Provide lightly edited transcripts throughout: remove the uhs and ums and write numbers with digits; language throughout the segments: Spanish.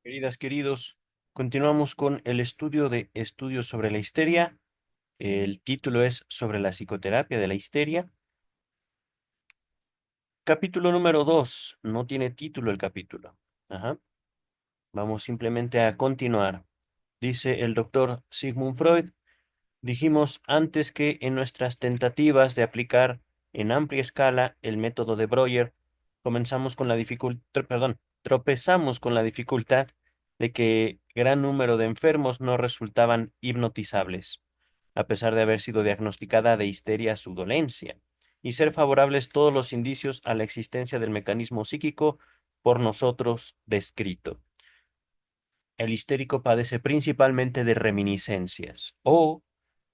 Queridas, queridos, continuamos con el estudio de estudios sobre la histeria. El título es sobre la psicoterapia de la histeria. Capítulo número 2. No tiene título el capítulo. Ajá. Vamos simplemente a continuar. Dice el doctor Sigmund Freud. Dijimos antes que en nuestras tentativas de aplicar en amplia escala el método de Breuer, tropezamos con la dificultad de que gran número de enfermos no resultaban hipnotizables, a pesar de haber sido diagnosticada de histeria su dolencia, y ser favorables todos los indicios a la existencia del mecanismo psíquico por nosotros descrito. El histérico padece principalmente de reminiscencias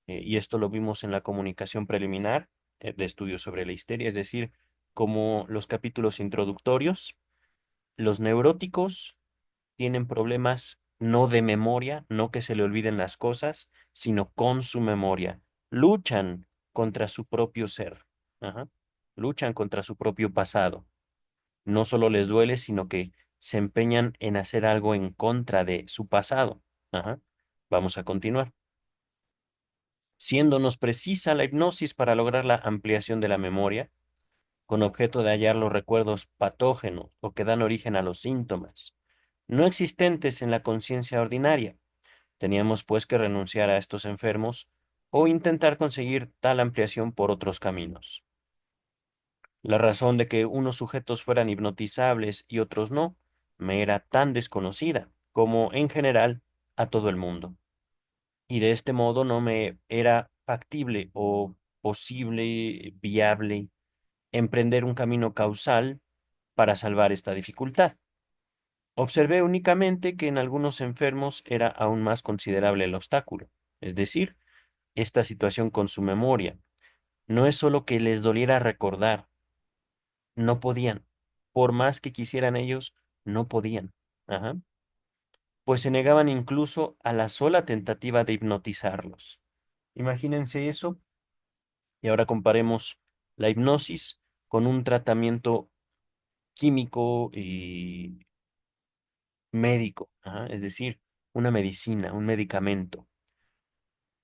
y esto lo vimos en la comunicación preliminar de estudios sobre la histeria, es decir, como los capítulos introductorios, los neuróticos tienen problemas no de memoria, no que se le olviden las cosas, sino con su memoria. Luchan contra su propio ser. Ajá. Luchan contra su propio pasado. No solo les duele, sino que se empeñan en hacer algo en contra de su pasado. Ajá. Vamos a continuar. Siéndonos precisa la hipnosis para lograr la ampliación de la memoria, con objeto de hallar los recuerdos patógenos o que dan origen a los síntomas, no existentes en la conciencia ordinaria. Teníamos pues que renunciar a estos enfermos o intentar conseguir tal ampliación por otros caminos. La razón de que unos sujetos fueran hipnotizables y otros no me era tan desconocida como en general a todo el mundo. Y de este modo no me era factible o posible, viable, emprender un camino causal para salvar esta dificultad. Observé únicamente que en algunos enfermos era aún más considerable el obstáculo, es decir, esta situación con su memoria. No es solo que les doliera recordar, no podían. Por más que quisieran ellos, no podían. Ajá. Pues se negaban incluso a la sola tentativa de hipnotizarlos. Imagínense eso. Y ahora comparemos la hipnosis con un tratamiento químico y médico, ajá, es decir, una medicina, un medicamento.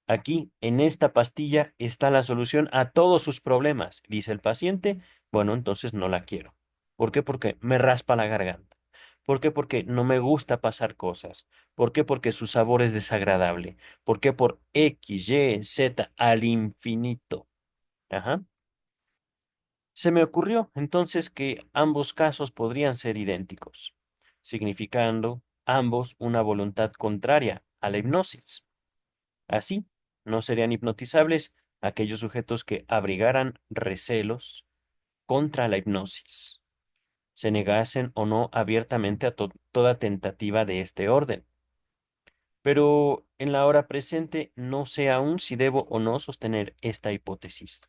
Aquí, en esta pastilla, está la solución a todos sus problemas, dice el paciente. Bueno, entonces no la quiero. ¿Por qué? Porque me raspa la garganta. ¿Por qué? Porque no me gusta pasar cosas. ¿Por qué? Porque su sabor es desagradable. ¿Por qué? Por X, Y, Z al infinito. Ajá. Se me ocurrió entonces que ambos casos podrían ser idénticos, significando ambos una voluntad contraria a la hipnosis. Así, no serían hipnotizables aquellos sujetos que abrigaran recelos contra la hipnosis, se negasen o no abiertamente a toda tentativa de este orden. Pero en la hora presente no sé aún si debo o no sostener esta hipótesis.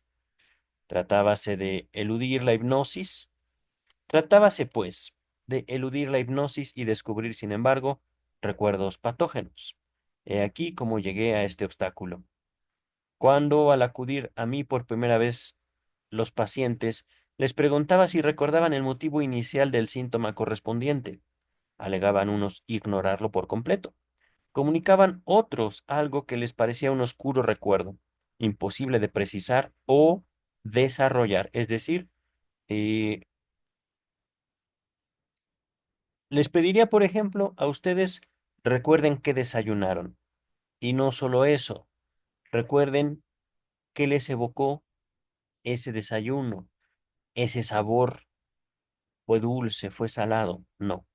Tratábase de eludir la hipnosis. Tratábase, pues, de eludir la hipnosis y descubrir, sin embargo, recuerdos patógenos. He aquí cómo llegué a este obstáculo. Cuando, al acudir a mí por primera vez los pacientes, les preguntaba si recordaban el motivo inicial del síntoma correspondiente. Alegaban unos ignorarlo por completo. Comunicaban otros algo que les parecía un oscuro recuerdo, imposible de precisar o desarrollar. Es decir, eh, les pediría, por ejemplo, a ustedes recuerden qué desayunaron. Y no solo eso, recuerden qué les evocó ese desayuno, ese sabor, fue dulce, fue salado. No,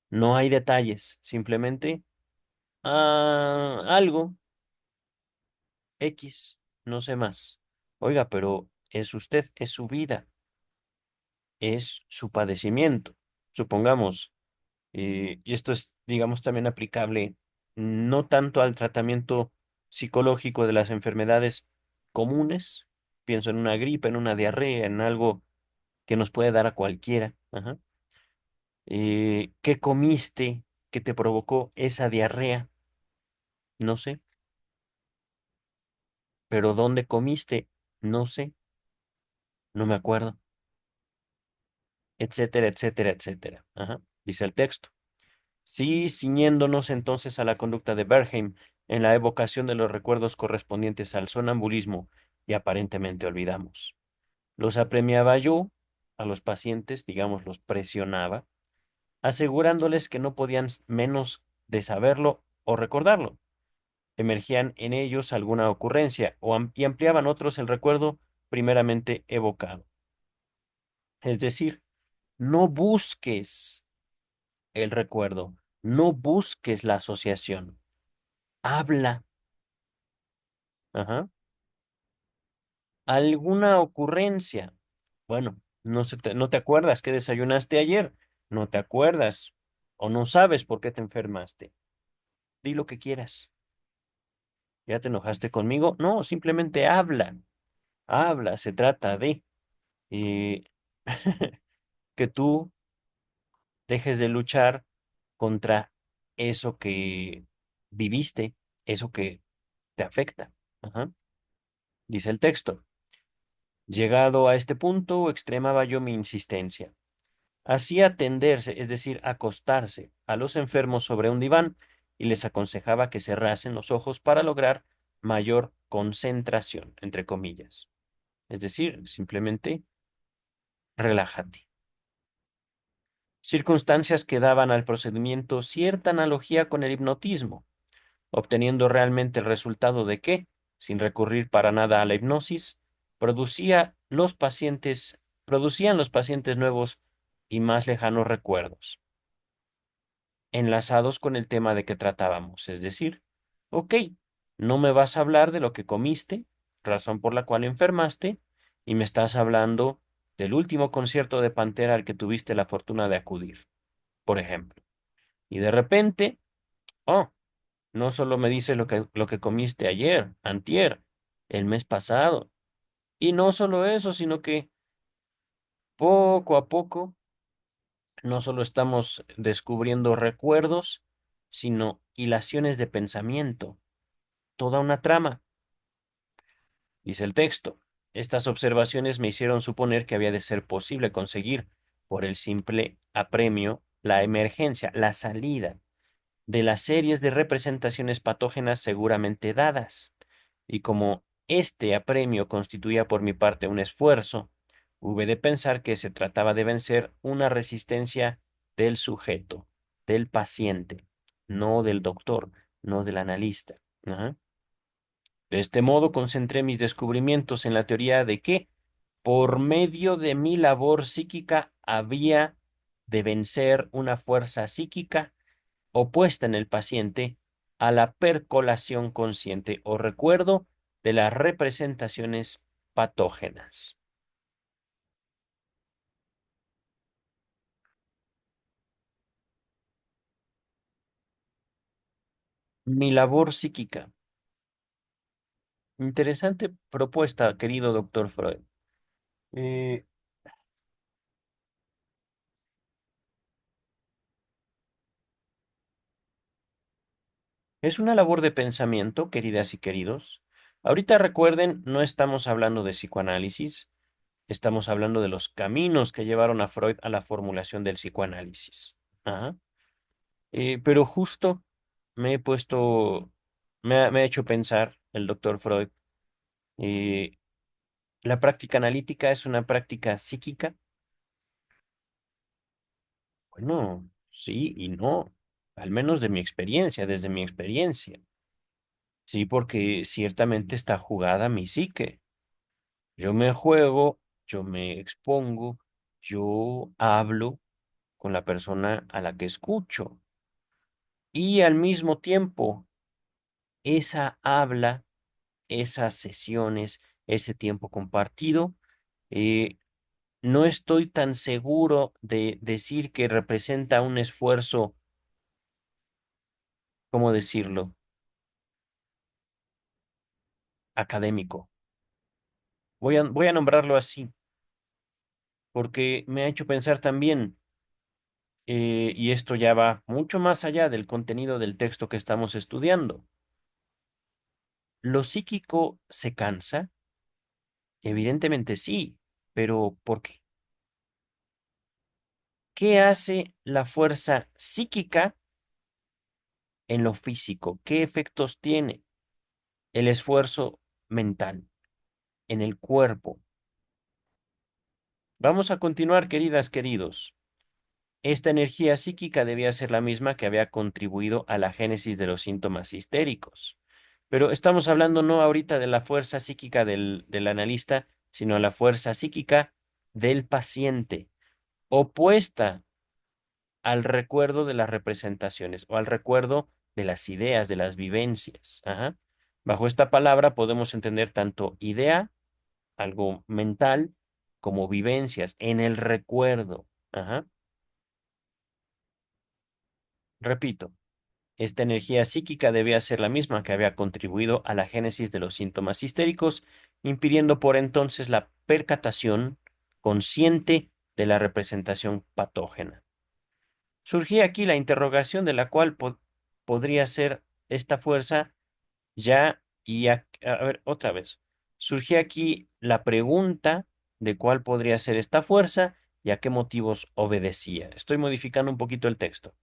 no hay detalles, simplemente algo, X, no sé más. Oiga, pero es usted, es su vida, es su padecimiento. Supongamos. Y esto es, digamos, también aplicable no tanto al tratamiento psicológico de las enfermedades comunes, pienso en una gripe, en una diarrea, en algo que nos puede dar a cualquiera. Ajá. ¿Qué comiste que te provocó esa diarrea? No sé, pero ¿dónde comiste? No sé, no me acuerdo, etcétera, etcétera, etcétera. Ajá. Dice el texto. Sí, ciñéndonos entonces a la conducta de Bernheim en la evocación de los recuerdos correspondientes al sonambulismo y aparentemente olvidamos. Los apremiaba yo a los pacientes, digamos, los presionaba, asegurándoles que no podían menos de saberlo o recordarlo. Emergían en ellos alguna ocurrencia y ampliaban otros el recuerdo primeramente evocado. Es decir, no busques el recuerdo, no busques la asociación, habla. Ajá. ¿Alguna ocurrencia? Bueno, no te acuerdas que desayunaste ayer, no te acuerdas o no sabes por qué te enfermaste. Di lo que quieras. ¿Ya te enojaste conmigo? No, simplemente habla, habla, se trata de eh, que tú dejes de luchar contra eso que viviste, eso que te afecta. Ajá. Dice el texto. Llegado a este punto, extremaba yo mi insistencia. Hacía tenderse, es decir, acostarse a los enfermos sobre un diván y les aconsejaba que cerrasen los ojos para lograr mayor concentración, entre comillas. Es decir, simplemente relájate. Circunstancias que daban al procedimiento cierta analogía con el hipnotismo, obteniendo realmente el resultado de que, sin recurrir para nada a la hipnosis, producían los pacientes nuevos y más lejanos recuerdos, enlazados con el tema de que tratábamos. Es decir, ok, no me vas a hablar de lo que comiste, razón por la cual enfermaste, y me estás hablando del último concierto de Pantera al que tuviste la fortuna de acudir, por ejemplo. Y de repente, oh, no solo me dices lo que comiste ayer, antier, el mes pasado. Y no solo eso, sino que poco a poco no solo estamos descubriendo recuerdos, sino hilaciones de pensamiento, toda una trama, dice el texto. Estas observaciones me hicieron suponer que había de ser posible conseguir, por el simple apremio, la emergencia, la salida de las series de representaciones patógenas seguramente dadas, y como este apremio constituía por mi parte un esfuerzo, hube de pensar que se trataba de vencer una resistencia del sujeto, del paciente, no del doctor, no del analista. Ajá. De este modo concentré mis descubrimientos en la teoría de que, por medio de mi labor psíquica, había de vencer una fuerza psíquica opuesta en el paciente a la percolación consciente o recuerdo de las representaciones patógenas. Mi labor psíquica. Interesante propuesta, querido doctor Freud. Eh, es una labor de pensamiento, queridas y queridos. Ahorita recuerden, no estamos hablando de psicoanálisis, estamos hablando de los caminos que llevaron a Freud a la formulación del psicoanálisis. Ajá. Pero justo me he puesto, me ha hecho pensar el doctor Freud, eh, la práctica analítica es una práctica psíquica. Bueno, sí y no, al menos de mi experiencia, desde mi experiencia. Sí, porque ciertamente está jugada mi psique. Yo me juego, yo me expongo, yo hablo con la persona a la que escucho. Y al mismo tiempo, esa habla, esas sesiones, ese tiempo compartido, eh, no estoy tan seguro de decir que representa un esfuerzo, ¿cómo decirlo?, académico. Voy a nombrarlo así, porque me ha hecho pensar también, y esto ya va mucho más allá del contenido del texto que estamos estudiando. ¿Lo psíquico se cansa? Evidentemente sí, pero ¿por qué? ¿Qué hace la fuerza psíquica en lo físico. ¿Qué efectos tiene el esfuerzo mental en el cuerpo? Vamos a continuar, queridas, queridos. Esta energía psíquica debía ser la misma que había contribuido a la génesis de los síntomas histéricos. Pero estamos hablando no ahorita de la fuerza psíquica del analista, sino la fuerza psíquica del paciente, opuesta al recuerdo de las representaciones o al recuerdo de las ideas, de las vivencias. Ajá. Bajo esta palabra podemos entender tanto idea, algo mental, como vivencias en el recuerdo. Ajá. Repito. Esta energía psíquica debía ser la misma que había contribuido a la génesis de los síntomas histéricos, impidiendo por entonces la percatación consciente de la representación patógena. Surgía aquí la interrogación de la cual podría ser esta fuerza ya a ver, otra vez. Surgía aquí la pregunta de cuál podría ser esta fuerza y a qué motivos obedecía. Estoy modificando un poquito el texto.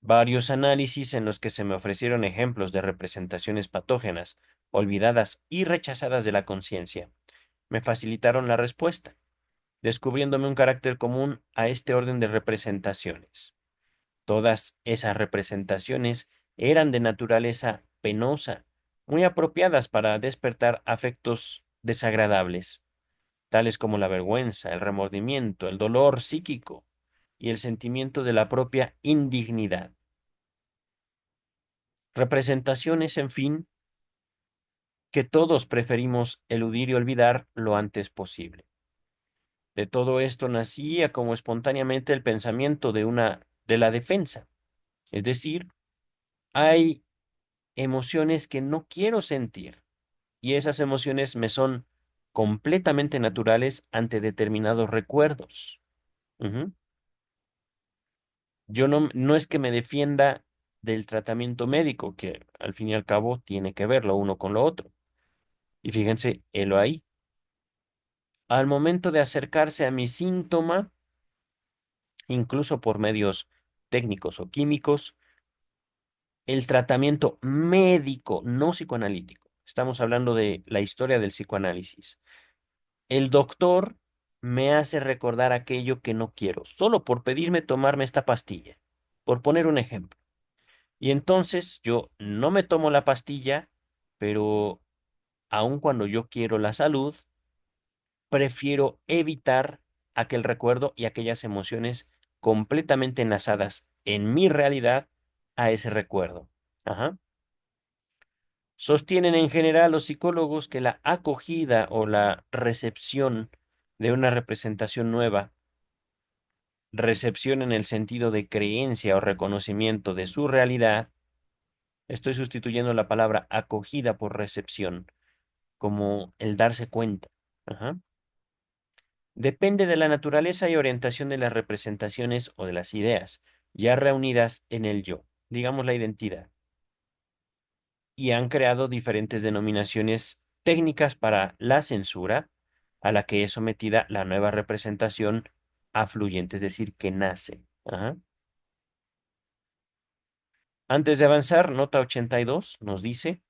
Varios análisis en los que se me ofrecieron ejemplos de representaciones patógenas, olvidadas y rechazadas de la conciencia, me facilitaron la respuesta, descubriéndome un carácter común a este orden de representaciones. Todas esas representaciones eran de naturaleza penosa, muy apropiadas para despertar afectos desagradables, tales como la vergüenza, el remordimiento, el dolor psíquico y el sentimiento de la propia indignidad. Representaciones, en fin, que todos preferimos eludir y olvidar lo antes posible. De todo esto nacía como espontáneamente el pensamiento de la defensa. Es decir, hay emociones que no quiero sentir y esas emociones me son completamente naturales ante determinados recuerdos. Ujú. Yo no es que me defienda del tratamiento médico, que al fin y al cabo tiene que ver lo uno con lo otro. Y fíjense, helo ahí. Al momento de acercarse a mi síntoma, incluso por medios técnicos o químicos, el tratamiento médico, no psicoanalítico. Estamos hablando de la historia del psicoanálisis. El doctor me hace recordar aquello que no quiero, solo por pedirme tomarme esta pastilla, por poner un ejemplo. Y entonces yo no me tomo la pastilla, pero aun cuando yo quiero la salud, prefiero evitar aquel recuerdo y aquellas emociones completamente enlazadas en mi realidad a ese recuerdo. Ajá. Sostienen en general los psicólogos que la acogida o la recepción de una representación nueva, recepción en el sentido de creencia o reconocimiento de su realidad, estoy sustituyendo la palabra acogida por recepción, como el darse cuenta. Ajá. Depende de la naturaleza y orientación de las representaciones o de las ideas, ya reunidas en el yo, digamos la identidad, y han creado diferentes denominaciones técnicas para la censura a la que es sometida la nueva representación afluyente, es decir, que nace. Ajá. Antes de avanzar, nota 82 nos dice,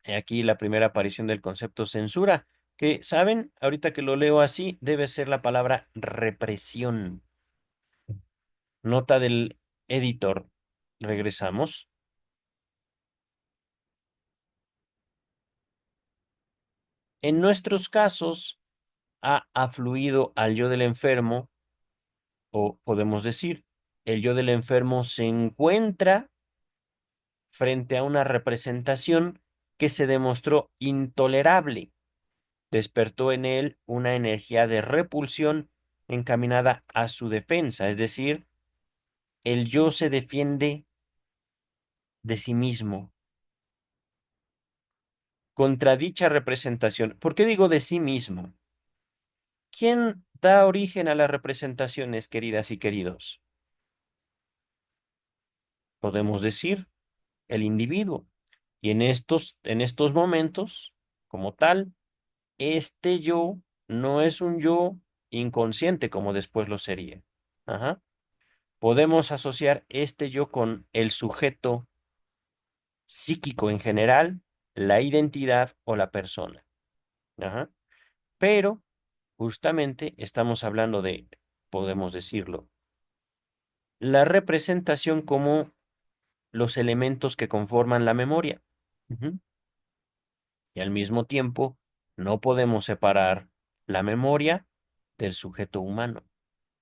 he aquí la primera aparición del concepto censura, que, ¿saben? Ahorita que lo leo así, debe ser la palabra represión. Nota del editor. Regresamos. En nuestros casos, ha afluido al yo del enfermo, o podemos decir, el yo del enfermo se encuentra frente a una representación que se demostró intolerable. Despertó en él una energía de repulsión encaminada a su defensa, es decir, el yo se defiende de sí mismo contra dicha representación. ¿Por qué digo de sí mismo? ¿Quién da origen a las representaciones, queridas y queridos? Podemos decir el individuo. Y en estos momentos, como tal, este yo no es un yo inconsciente como después lo sería. Ajá. Podemos asociar este yo con el sujeto psíquico en general, la identidad o la persona. Ajá. Pero justamente estamos hablando de, podemos decirlo, la representación como los elementos que conforman la memoria. Ujú. Y al mismo tiempo, no podemos separar la memoria del sujeto humano.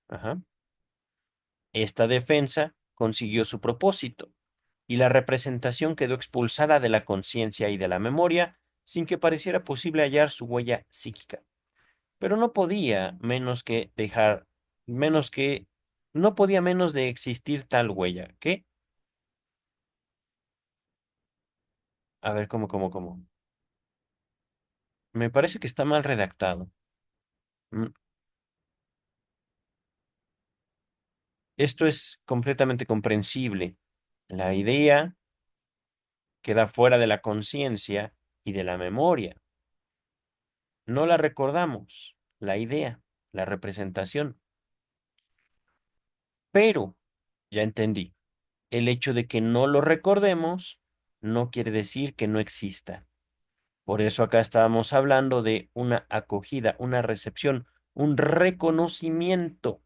Ajá. Esta defensa consiguió su propósito y la representación quedó expulsada de la conciencia y de la memoria sin que pareciera posible hallar su huella psíquica. Pero no podía menos que dejar, menos que, no podía menos de existir tal huella. ¿Qué? A ver, ¿cómo? Me parece que está mal redactado. Mm, Esto es completamente comprensible. La idea queda fuera de la conciencia y de la memoria. No la recordamos, la idea, la representación. Pero, ya entendí, el hecho de que no lo recordemos no quiere decir que no exista. Por eso acá estábamos hablando de una acogida, una recepción, un reconocimiento.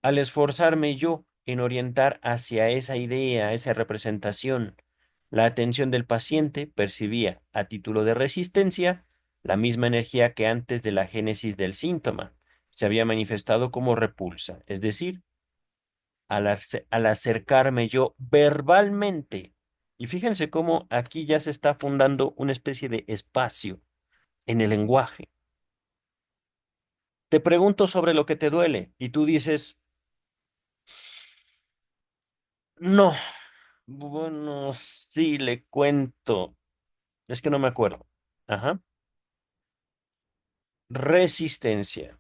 Al esforzarme yo en orientar hacia esa idea, esa representación, la atención del paciente percibía, a título de resistencia, la misma energía que antes de la génesis del síntoma. Se había manifestado como repulsa, es decir, al acercarme yo verbalmente. Y fíjense cómo aquí ya se está fundando una especie de espacio en el lenguaje. Te pregunto sobre lo que te duele y tú dices, no. Bueno, sí, le cuento. Es que no me acuerdo. Ajá. Resistencia.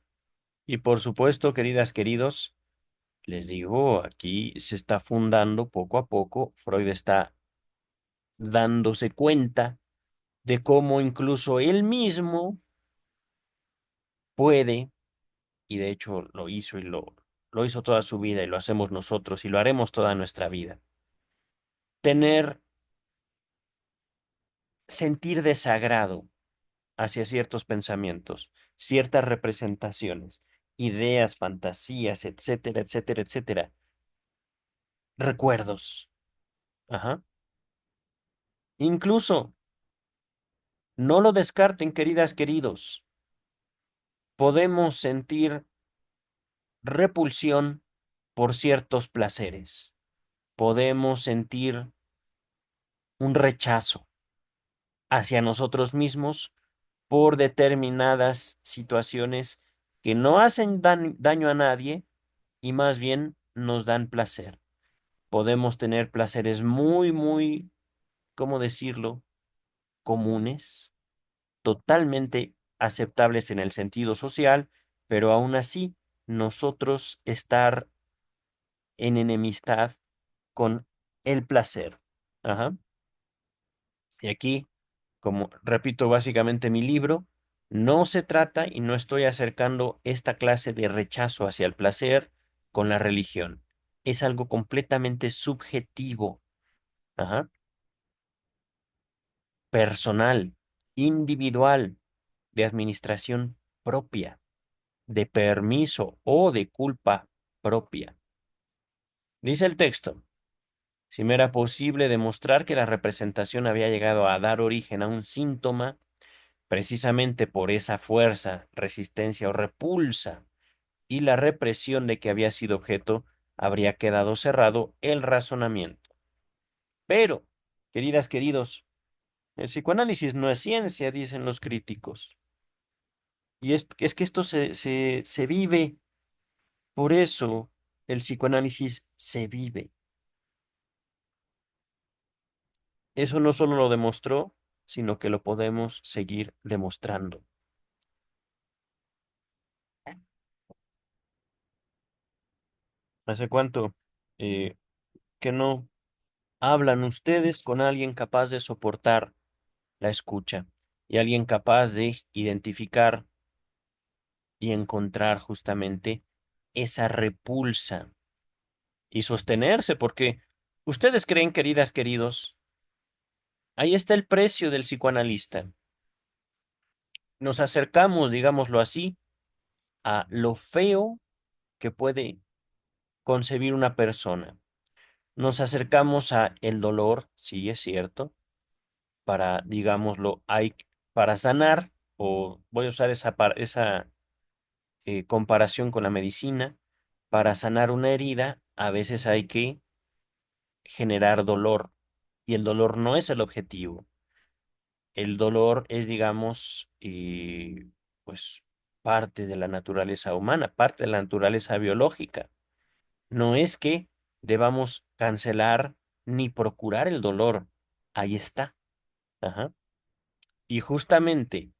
Y por supuesto, queridas, queridos, les digo, aquí se está fundando poco a poco. Freud está dándose cuenta de cómo incluso él mismo puede, y de hecho lo hizo y lo hizo toda su vida y lo hacemos nosotros y lo haremos toda nuestra vida. Tener, sentir desagrado hacia ciertos pensamientos, ciertas representaciones, ideas, fantasías, etcétera, etcétera, etcétera. Recuerdos. Ajá. Incluso, no lo descarten, queridas, queridos. Podemos sentir repulsión por ciertos placeres. Podemos sentir un rechazo hacia nosotros mismos por determinadas situaciones que no hacen daño a nadie y más bien nos dan placer. Podemos tener placeres muy, ¿cómo decirlo? Comunes, totalmente aceptables en el sentido social, pero aún así nosotros estar en enemistad con el placer. Ajá. Y aquí, como repito básicamente mi libro, no se trata y no estoy acercando esta clase de rechazo hacia el placer con la religión. Es algo completamente subjetivo. Ajá. Personal, individual, de administración propia, de permiso o de culpa propia. Dice el texto, si me era posible demostrar que la representación había llegado a dar origen a un síntoma, precisamente por esa fuerza, resistencia o repulsa y la represión de que había sido objeto, habría quedado cerrado el razonamiento. Pero, queridas, queridos, el psicoanálisis no es ciencia, dicen los críticos. Y es que esto se vive, por eso el psicoanálisis se vive. Eso no solo lo demostró, sino que lo podemos seguir demostrando. ¿Hace cuánto eh, que no hablan ustedes con alguien capaz de soportar la escucha y alguien capaz de identificar y encontrar justamente esa repulsa y sostenerse, porque ustedes creen, queridas, queridos, ahí está el precio del psicoanalista. Nos acercamos, digámoslo así, a lo feo que puede concebir una persona. Nos acercamos a el dolor, sí es cierto, para, digámoslo, para sanar, o voy a usar esa comparación con la medicina, para sanar una herida, a veces hay que generar dolor, y el dolor no es el objetivo. El dolor es, digamos, pues parte de la naturaleza humana, parte de la naturaleza biológica. No es que debamos cancelar ni procurar el dolor. Ahí está. Ajá. Y justamente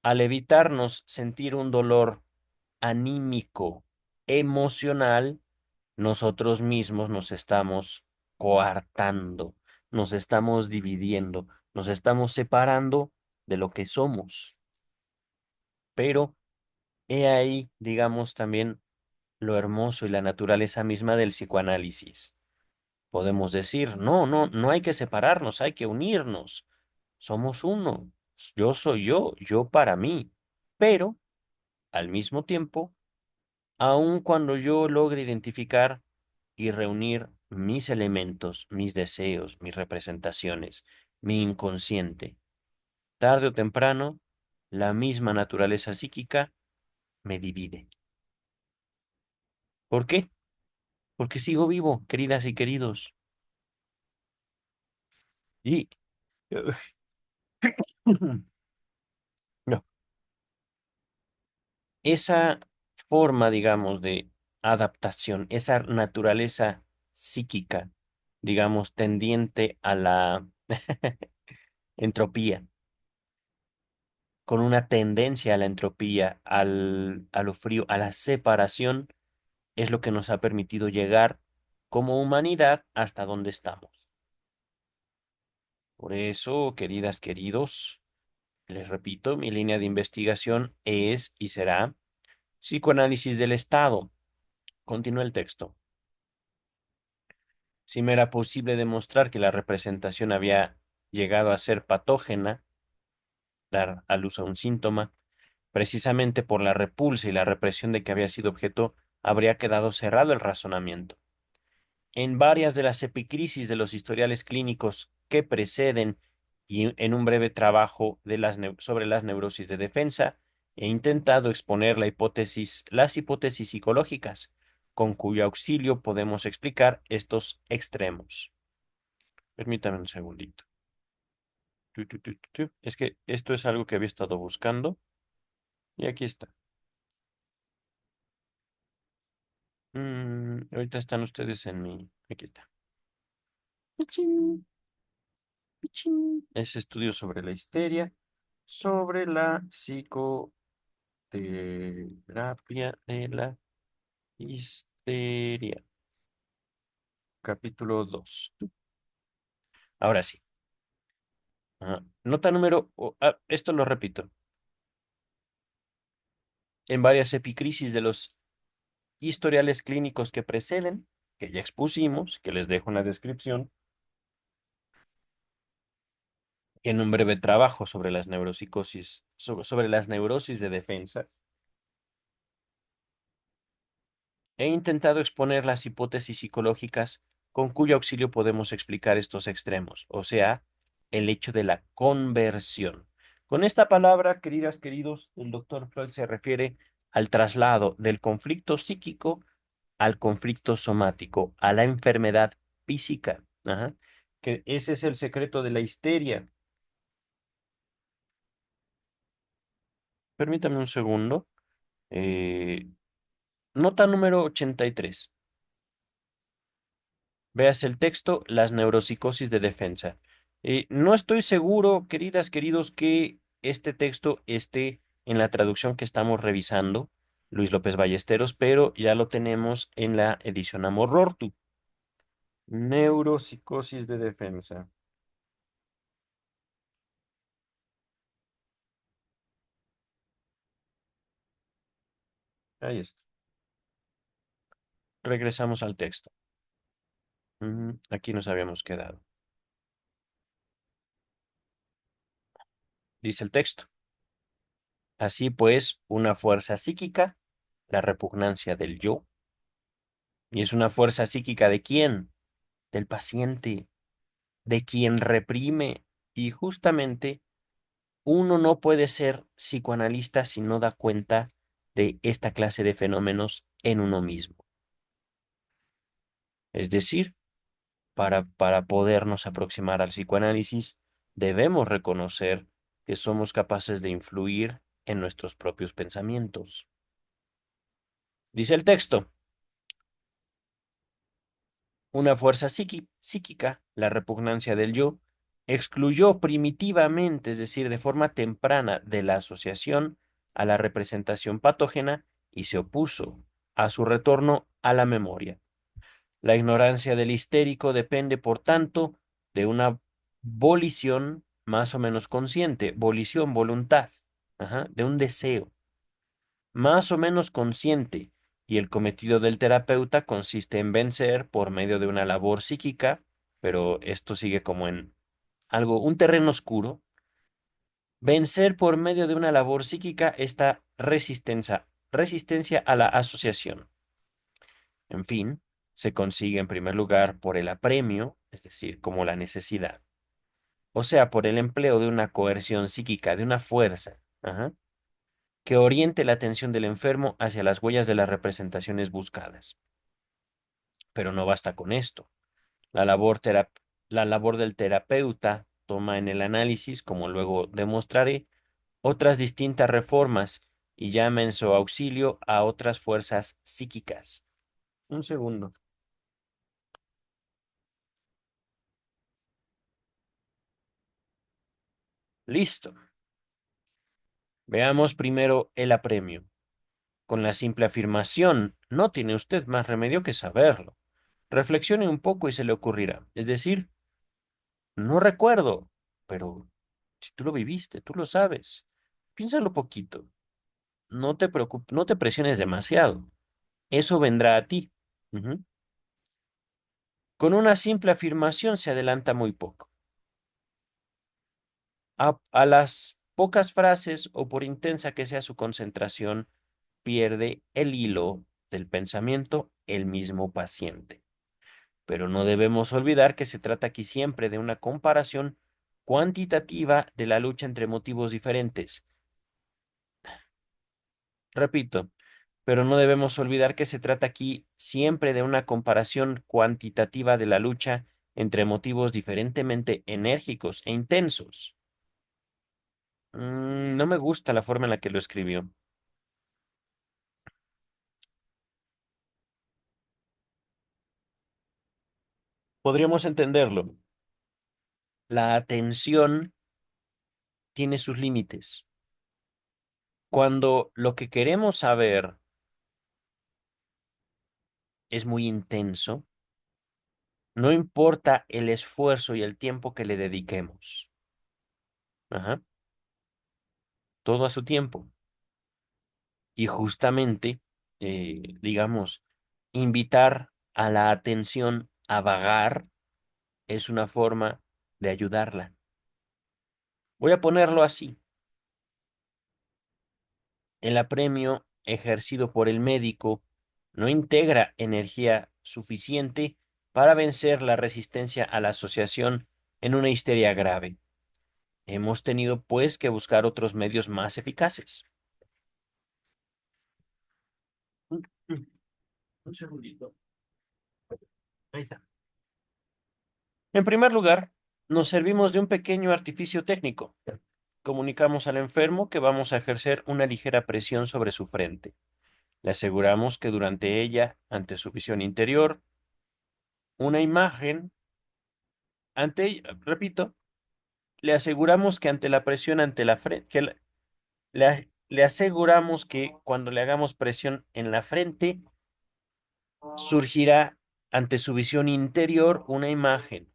al evitarnos sentir un dolor anímico, emocional, nosotros mismos nos estamos coartando, nos estamos dividiendo, nos estamos separando de lo que somos. Pero he ahí, digamos, también lo hermoso y la naturaleza misma del psicoanálisis. Podemos decir, no, no, no hay que separarnos, hay que unirnos. Somos uno. Yo soy yo para mí. Pero, al mismo tiempo, aun cuando yo logre identificar y reunir mis elementos, mis deseos, mis representaciones, mi inconsciente, tarde o temprano, la misma naturaleza psíquica me divide. ¿Por qué? Porque sigo vivo, queridas y queridos. Y no, esa forma, digamos, de adaptación, esa naturaleza psíquica, digamos, tendiente a la entropía, con una tendencia a la entropía, a lo frío, a la separación, es lo que nos ha permitido llegar como humanidad hasta donde estamos. Por eso, queridas, queridos, les repito, mi línea de investigación es y será psicoanálisis del Estado. Continúa el texto. Si me era posible demostrar que la representación había llegado a ser patógena, dar a luz a un síntoma, precisamente por la repulsa y la represión de que había sido objeto, habría quedado cerrado el razonamiento. En varias de las epicrisis de los historiales clínicos que preceden y en un breve trabajo sobre las neurosis de defensa, he intentado exponer las hipótesis psicológicas, con cuyo auxilio podemos explicar estos extremos. Permítame un segundito. Es que esto es algo que había estado buscando y aquí está. Ahorita están ustedes en mi... Aquí está. Pichín, pichín. Es estudio sobre la histeria, sobre la psicoterapia de la histeria. Capítulo 2. Ahora sí. Nota esto lo repito. En varias epicrisis de los historiales clínicos que preceden, que ya expusimos, que les dejo una descripción, en un breve trabajo sobre las neuropsicosis, sobre las neurosis de defensa, he intentado exponer las hipótesis psicológicas con cuyo auxilio podemos explicar estos extremos, o sea, el hecho de la conversión. Con esta palabra, queridas, queridos, el doctor Freud se refiere al traslado del conflicto psíquico al conflicto somático, a la enfermedad física. Ajá. Que ese es el secreto de la histeria. Permítame un segundo. Eh, Nota número 83. Veas el texto, las neuropsicosis de defensa. No estoy seguro, queridas, queridos, que este texto esté en la traducción que estamos revisando, Luis López Ballesteros, pero ya lo tenemos en la edición Amor-Rortu. Neuropsicosis de defensa. Ahí está. Regresamos al texto. Aquí nos habíamos quedado. Dice el texto. Así pues, una fuerza psíquica, la repugnancia del yo, y es una fuerza psíquica ¿de quién? Del paciente, de quien reprime. Y justamente uno no puede ser psicoanalista si no da cuenta de esta clase de fenómenos en uno mismo. Es decir, para podernos aproximar al psicoanálisis, debemos reconocer que somos capaces de influir en nuestros propios pensamientos. Dice el texto, una fuerza psíquica, la repugnancia del yo, excluyó primitivamente, es decir, de forma temprana, de la asociación a la representación patógena y se opuso a su retorno a la memoria. La ignorancia del histérico depende, por tanto, de una volición más o menos consciente, volición, voluntad, de un deseo más o menos consciente, y el cometido del terapeuta consiste en vencer por medio de una labor psíquica, pero esto sigue como en algo, un terreno oscuro, vencer por medio de una labor psíquica esta resistencia a la asociación. En fin, se consigue en primer lugar por el apremio, es decir, como la necesidad, o sea, por el empleo de una coerción psíquica, de una fuerza, que oriente la atención del enfermo hacia las huellas de las representaciones buscadas. Pero no basta con esto. La labor, la labor del terapeuta toma en el análisis, como luego demostraré, otras distintas reformas y llama en su auxilio a otras fuerzas psíquicas. Un segundo. Listo. Veamos primero el apremio. Con la simple afirmación, no tiene usted más remedio que saberlo. Reflexione un poco y se le ocurrirá. Es decir, no recuerdo, pero si tú lo viviste, tú lo sabes. Piénsalo poquito. No te preocupes, no te presiones demasiado. Eso vendrá a ti. Ujú. Con una simple afirmación se adelanta muy poco. A las pocas frases o por intensa que sea su concentración, pierde el hilo del pensamiento el mismo paciente. Pero no debemos olvidar que se trata aquí siempre de una comparación cuantitativa de la lucha entre motivos diferentes. Repito, pero no debemos olvidar que se trata aquí siempre de una comparación cuantitativa de la lucha entre motivos diferentemente enérgicos e intensos. No me gusta la forma en la que lo escribió. Podríamos entenderlo. La atención tiene sus límites. Cuando lo que queremos saber es muy intenso, no importa el esfuerzo y el tiempo que le dediquemos. Ajá, todo a su tiempo. Y justamente, digamos, invitar a la atención a vagar es una forma de ayudarla. Voy a ponerlo así. El apremio ejercido por el médico no integra energía suficiente para vencer la resistencia a la asociación en una histeria grave. Hemos tenido, pues, que buscar otros medios más eficaces. Mm, mm, Un segundito. Ahí está. En primer lugar, nos servimos de un pequeño artificio técnico. Comunicamos al enfermo que vamos a ejercer una ligera presión sobre su frente. Le aseguramos que durante ella, ante su visión interior, una imagen, repito, le aseguramos que ante la presión ante la frente, le aseguramos que cuando le hagamos presión en la frente, surgirá ante su visión interior una imagen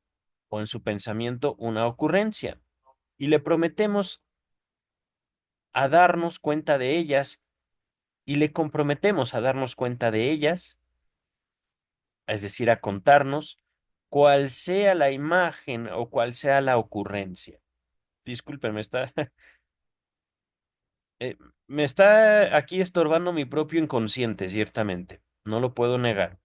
o en su pensamiento una ocurrencia. Y le prometemos a darnos cuenta de ellas y le comprometemos a darnos cuenta de ellas, es decir, a contarnos cuál sea la imagen o cuál sea la ocurrencia. Disculpen, eh, me está aquí estorbando mi propio inconsciente, ciertamente. No lo puedo negar.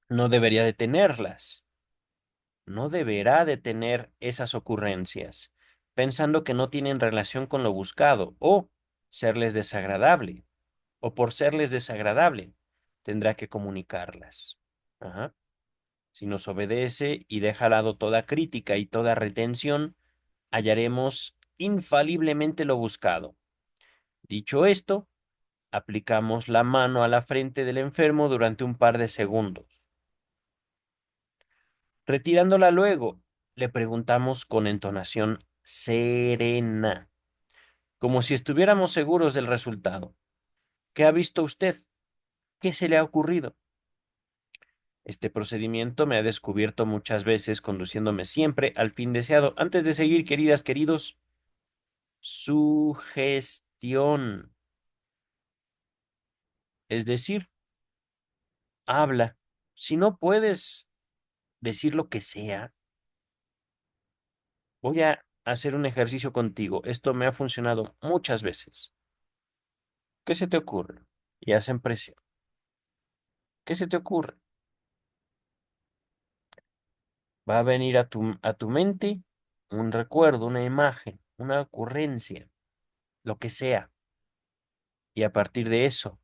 No debería detenerlas. No deberá detener esas ocurrencias, pensando que no tienen relación con lo buscado o serles desagradable, o por serles desagradable, tendrá que comunicarlas. Ajá. Si nos obedece y deja al lado toda crítica y toda retención, hallaremos infaliblemente lo buscado. Dicho esto, aplicamos la mano a la frente del enfermo durante un par de segundos. Retirándola luego, le preguntamos con entonación serena, como si estuviéramos seguros del resultado. ¿Qué ha visto usted? ¿Qué se le ha ocurrido? Este procedimiento me ha descubierto muchas veces, conduciéndome siempre al fin deseado. Antes de seguir, queridas, queridos, sugestión, es decir, habla. Si no puedes decir lo que sea, voy a hacer un ejercicio contigo. Esto me ha funcionado muchas veces. ¿Qué se te ocurre? Y hacen presión. ¿Qué se te ocurre? Va a venir a tu mente un recuerdo, una imagen, una ocurrencia, lo que sea. Y a partir de eso,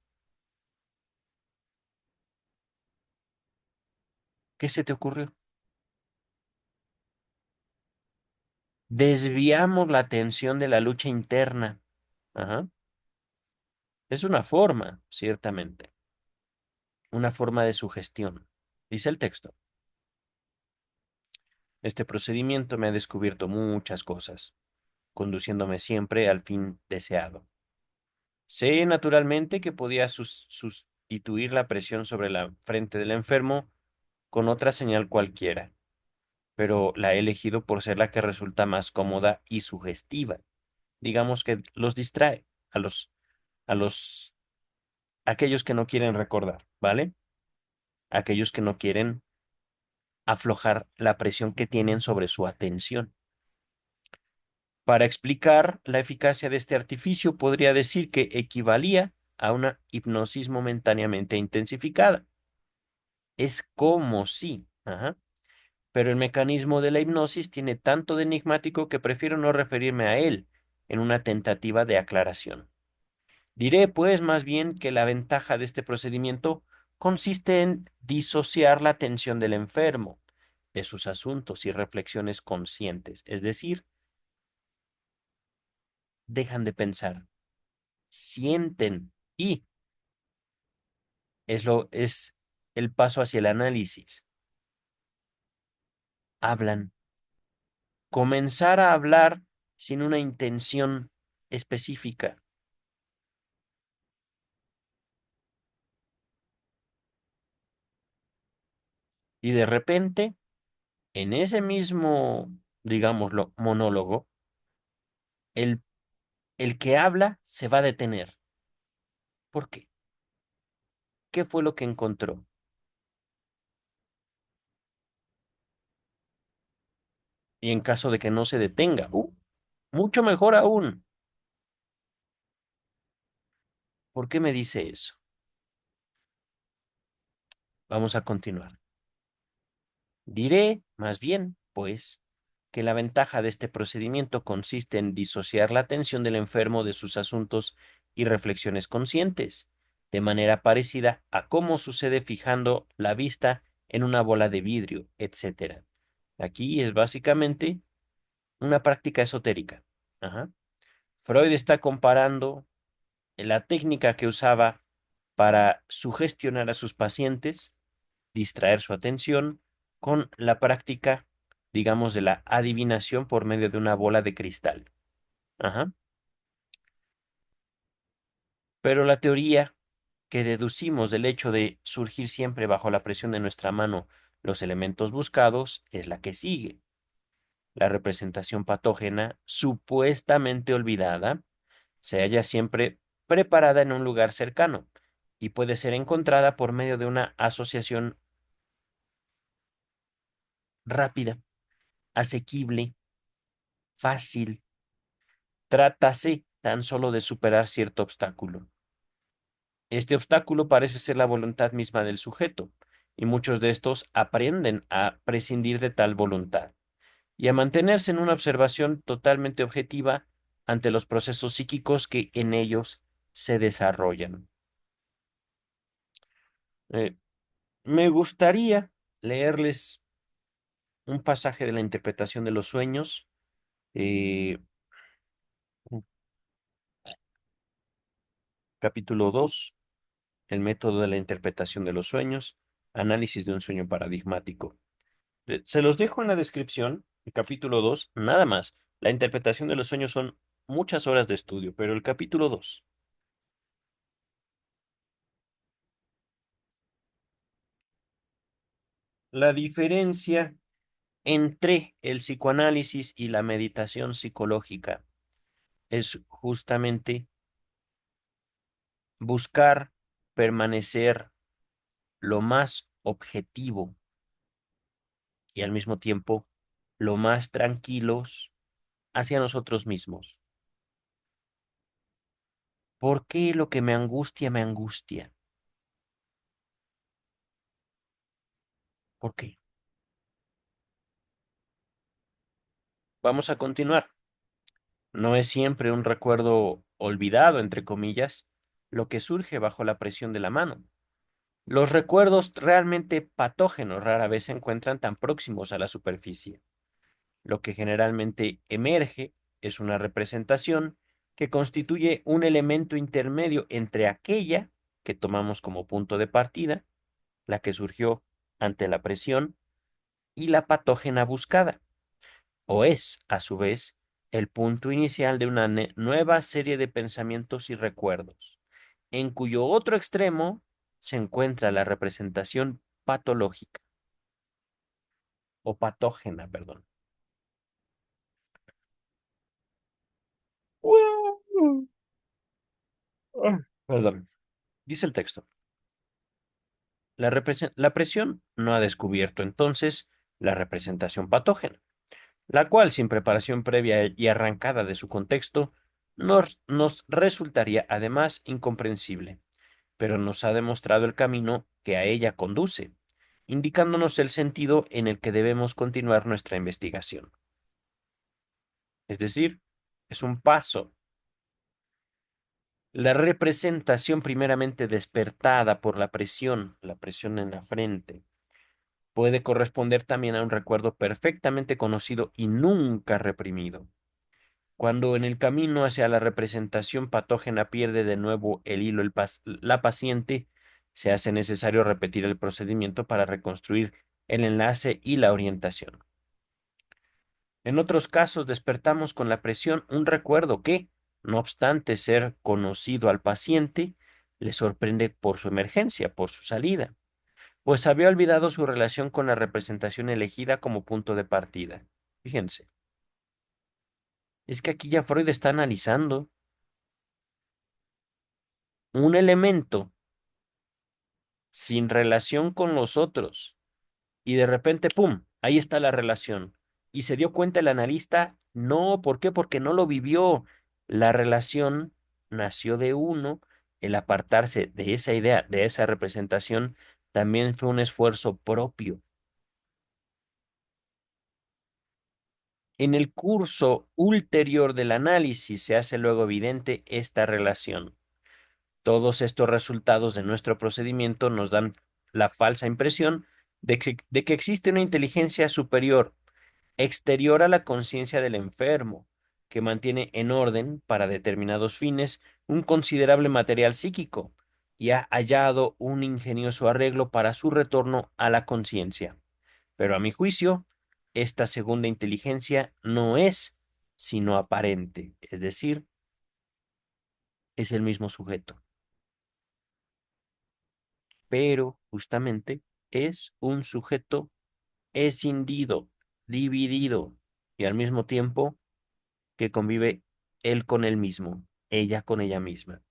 ¿qué se te ocurrió? Desviamos la atención de la lucha interna. Ajá. Es una forma, ciertamente, una forma de sugestión. Dice el texto. Este procedimiento me ha descubierto muchas cosas, conduciéndome siempre al fin deseado. Sé naturalmente que podía sustituir la presión sobre la frente del enfermo con otra señal cualquiera, pero la he elegido por ser la que resulta más cómoda y sugestiva. Digamos que los distrae a a los, aquellos que no quieren recordar, ¿vale? Aquellos que no quieren aflojar la presión que tienen sobre su atención. Para explicar la eficacia de este artificio, podría decir que equivalía a una hipnosis momentáneamente intensificada. Es como si, ajá, pero el mecanismo de la hipnosis tiene tanto de enigmático que prefiero no referirme a él en una tentativa de aclaración. Diré, pues, más bien que la ventaja de este procedimiento consiste en disociar la atención del enfermo de sus asuntos y reflexiones conscientes, es decir, dejan de pensar, sienten y es el paso hacia el análisis. Hablan. Comenzar a hablar sin una intención específica. Y de repente, en ese mismo, digámoslo, monólogo, el, el que habla se va a detener. ¿Por qué? ¿Qué fue lo que encontró? Y en caso de que no se detenga, mucho mejor aún. ¿Por qué me dice eso? Vamos a continuar. Diré, más bien, pues, que la ventaja de este procedimiento consiste en disociar la atención del enfermo de sus asuntos y reflexiones conscientes, de manera parecida a cómo sucede fijando la vista en una bola de vidrio, etc. Aquí es básicamente una práctica esotérica. Ajá. Freud está comparando la técnica que usaba para sugestionar a sus pacientes, distraer su atención, con la práctica, digamos, de la adivinación por medio de una bola de cristal. Ajá. Pero la teoría que deducimos del hecho de surgir siempre bajo la presión de nuestra mano los elementos buscados es la que sigue. La representación patógena, supuestamente olvidada, Se halla siempre preparada en un lugar cercano y puede ser encontrada por medio de una asociación rápida, asequible, fácil. Trátase tan solo de superar cierto obstáculo. Este obstáculo parece ser la voluntad misma del sujeto, y muchos de estos aprenden a prescindir de tal voluntad y a mantenerse en una observación totalmente objetiva ante los procesos psíquicos que en ellos se desarrollan. Eh, Me gustaría leerles un pasaje de la interpretación de los sueños, eh, capítulo 2, el método de la interpretación de los sueños, análisis de un sueño paradigmático. Se los dejo en la descripción, el capítulo 2 nada más. La interpretación de los sueños son muchas horas de estudio, pero el capítulo 2, la diferencia entre el psicoanálisis y la meditación psicológica es justamente buscar permanecer lo más objetivo y al mismo tiempo lo más tranquilos hacia nosotros mismos. ¿Por qué lo que me angustia me angustia? ¿Por qué? Vamos a continuar. No es siempre un recuerdo olvidado, entre comillas, lo que surge bajo la presión de la mano. Los recuerdos realmente patógenos rara vez se encuentran tan próximos a la superficie. Lo que generalmente emerge es una representación que constituye un elemento intermedio entre aquella que tomamos como punto de partida, la que surgió ante la presión, y la patógena buscada, o es, a su vez, el punto inicial de una nueva serie de pensamientos y recuerdos, en cuyo otro extremo se encuentra la representación patológica o patógena, perdón. Perdón. Dice el texto. La presión no ha descubierto entonces la representación patógena, la cual, sin preparación previa y arrancada de su contexto, nos resultaría además incomprensible, pero nos ha demostrado el camino que a ella conduce, indicándonos el sentido en el que debemos continuar nuestra investigación. Es decir, es un paso. La representación primeramente despertada por la presión en la frente, puede corresponder también a un recuerdo perfectamente conocido y nunca reprimido. Cuando en el camino hacia la representación patógena pierde de nuevo el hilo la paciente, se hace necesario repetir el procedimiento para reconstruir el enlace y la orientación. En otros casos despertamos con la presión un recuerdo que, no obstante ser conocido al paciente, le sorprende por su emergencia, por su salida, pues había olvidado su relación con la representación elegida como punto de partida. Fíjense, es que aquí ya Freud está analizando un elemento sin relación con los otros y de repente, ¡pum!, ahí está la relación. Y se dio cuenta el analista, no, ¿por qué? Porque no lo vivió. La relación nació de uno, el apartarse de esa idea, de esa representación, también fue un esfuerzo propio. En el curso ulterior del análisis se hace luego evidente esta relación. Todos estos resultados de nuestro procedimiento nos dan la falsa impresión de que existe una inteligencia superior, exterior a la conciencia del enfermo, que mantiene en orden, para determinados fines, un considerable material psíquico y ha hallado un ingenioso arreglo para su retorno a la conciencia. Pero a mi juicio, esta segunda inteligencia no es sino aparente, es decir, es el mismo sujeto, pero justamente es un sujeto escindido, dividido y al mismo tiempo que convive él con él mismo. ella con ella misma.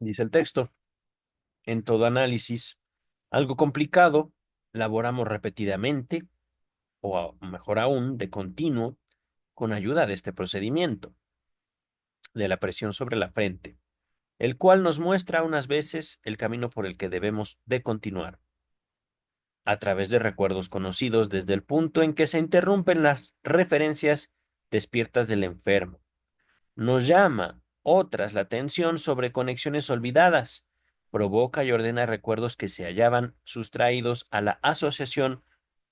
Dice el texto, en todo análisis, algo complicado, laboramos repetidamente, o mejor aún, de continuo, con ayuda de este procedimiento, de la presión sobre la frente, el cual nos muestra unas veces el camino por el que debemos de continuar, a través de recuerdos conocidos desde el punto en que se interrumpen las referencias despiertas del enfermo. Nos llama otras la atención sobre conexiones olvidadas, provoca y ordena recuerdos que se hallaban sustraídos a la asociación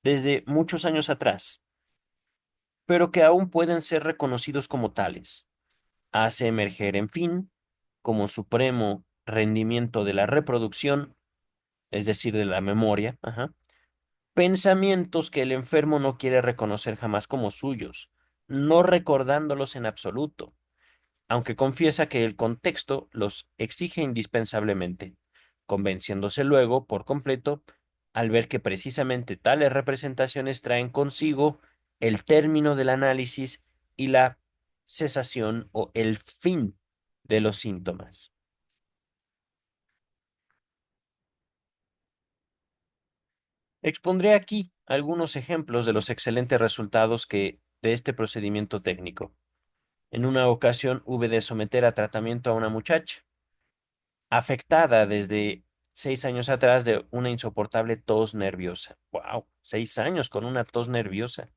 desde muchos años atrás, pero que aún pueden ser reconocidos como tales. Hace emerger, en fin, como supremo rendimiento de la reproducción, es decir, de la memoria, pensamientos que el enfermo no quiere reconocer jamás como suyos, no recordándolos en absoluto, aunque confiesa que el contexto los exige indispensablemente, convenciéndose luego por completo al ver que precisamente tales representaciones traen consigo el término del análisis y la cesación o el fin de los síntomas. Expondré aquí algunos ejemplos de los excelentes resultados que de este procedimiento técnico. En una ocasión hube de someter a tratamiento a una muchacha afectada desde 6 años atrás de una insoportable tos nerviosa. ¡Wow! 6 años con una tos nerviosa,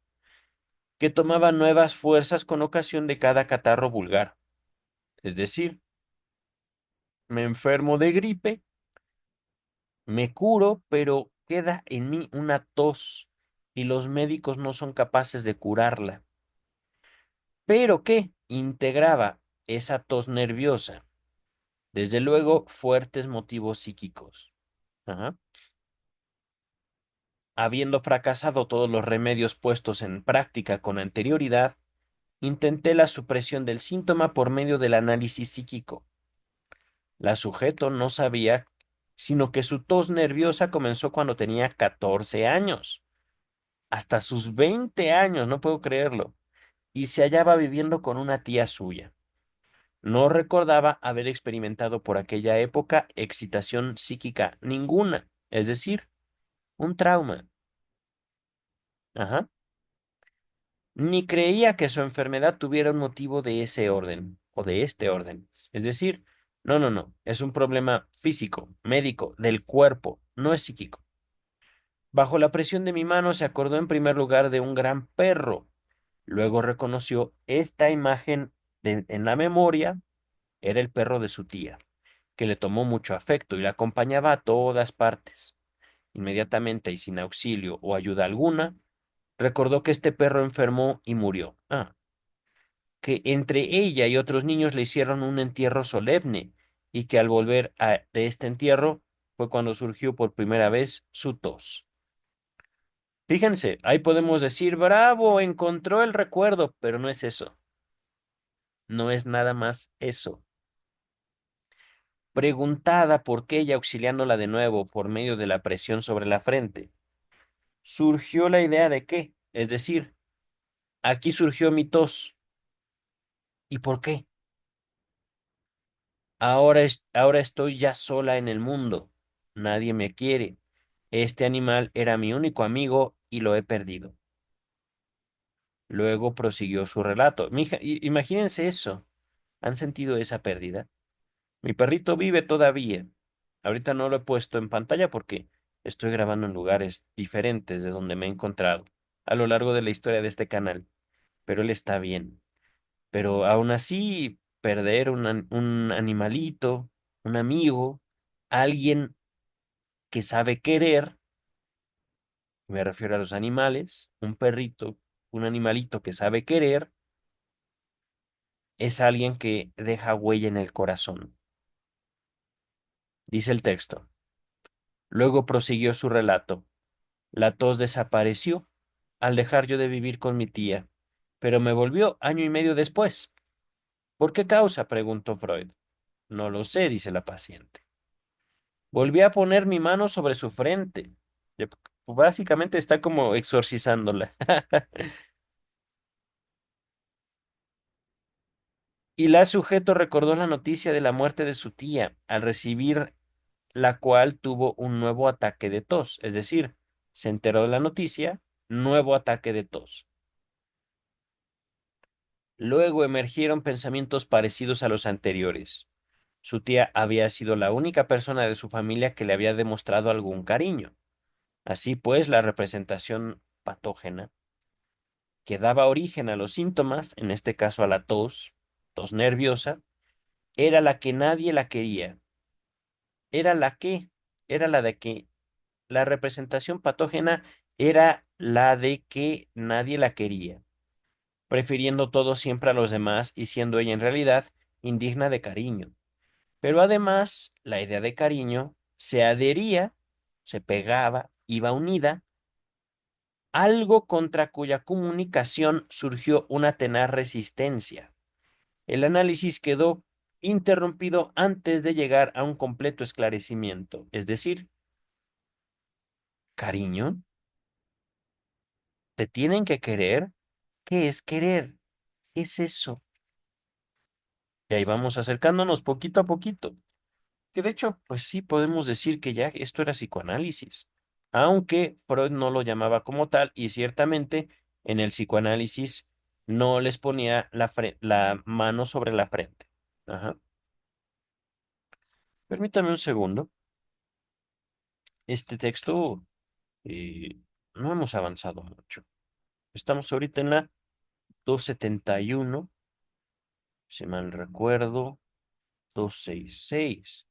que tomaba nuevas fuerzas con ocasión de cada catarro vulgar. Es decir, me enfermo de gripe, me curo, pero queda en mí una tos y los médicos no son capaces de curarla. ¿Pero qué? Integraba esa tos nerviosa. Desde luego, fuertes motivos psíquicos. Ajá. Habiendo fracasado todos los remedios puestos en práctica con anterioridad, intenté la supresión del síntoma por medio del análisis psíquico. La sujeto no sabía, sino que su tos nerviosa comenzó cuando tenía 14 años, hasta sus 20 años, no puedo creerlo, y se hallaba viviendo con una tía suya. No recordaba haber experimentado por aquella época excitación psíquica ninguna, es decir, un trauma. Ajá. Ni creía que su enfermedad tuviera un motivo de ese orden o de este orden. Es decir, no, no, no, es un problema físico, médico, del cuerpo, no es psíquico. Bajo la presión de mi mano se acordó en primer lugar de un gran perro. Luego reconoció esta imagen en la memoria, era el perro de su tía, que le tomó mucho afecto y la acompañaba a todas partes. Inmediatamente y sin auxilio o ayuda alguna, recordó que este perro enfermó y murió. Que entre ella y otros niños le hicieron un entierro solemne y que al volver de este entierro fue cuando surgió por primera vez su tos. Fíjense, ahí podemos decir, bravo, encontró el recuerdo, pero no es eso, no es nada más eso. Preguntada por qué ella auxiliándola de nuevo por medio de la presión sobre la frente, surgió la idea de qué, es decir, aquí surgió mi tos. ¿Y por qué? Ahora estoy ya sola en el mundo. Nadie me quiere. Este animal era mi único amigo y lo he perdido. Luego prosiguió su relato. Imagínense eso. ¿Han sentido esa pérdida? Mi perrito vive todavía. Ahorita no lo he puesto en pantalla porque estoy grabando en lugares diferentes de donde me he encontrado a lo largo de la historia de este canal. Pero él está bien. Pero aún así, perder un animalito, un amigo, alguien que sabe querer, me refiero a los animales, un perrito, un animalito que sabe querer, es alguien que deja huella en el corazón. Dice el texto. Luego prosiguió su relato. La tos desapareció al dejar yo de vivir con mi tía, pero me volvió año y medio después. ¿Por qué causa? Preguntó Freud. No lo sé, dice la paciente. Volví a poner mi mano sobre su frente. Yep. Básicamente está como exorcizándola. Y la sujeto recordó la noticia de la muerte de su tía, al recibir la cual tuvo un nuevo ataque de tos. Es decir, se enteró de la noticia, nuevo ataque de tos. Luego emergieron pensamientos parecidos a los anteriores. Su tía había sido la única persona de su familia que le había demostrado algún cariño. Así pues, la representación patógena que daba origen a los síntomas, en este caso a la tos, tos nerviosa, era la que nadie la quería. Era la que, era la de que la representación patógena era la de que nadie la quería, prefiriendo todo siempre a los demás y siendo ella en realidad indigna de cariño. Pero además, la idea de cariño se adhería, se pegaba, iba unida, algo contra cuya comunicación surgió una tenaz resistencia. El análisis quedó interrumpido antes de llegar a un completo esclarecimiento, es decir, cariño, ¿te tienen que querer? ¿Qué es querer? ¿Qué es eso? Y ahí vamos acercándonos poquito a poquito. Que de hecho, pues sí podemos decir que ya esto era psicoanálisis, aunque Freud no lo llamaba como tal y ciertamente en el psicoanálisis no les ponía la mano sobre la frente. Ajá. Permítame un segundo. Este texto eh, no hemos avanzado mucho. Estamos ahorita en la 271, si mal recuerdo, 266.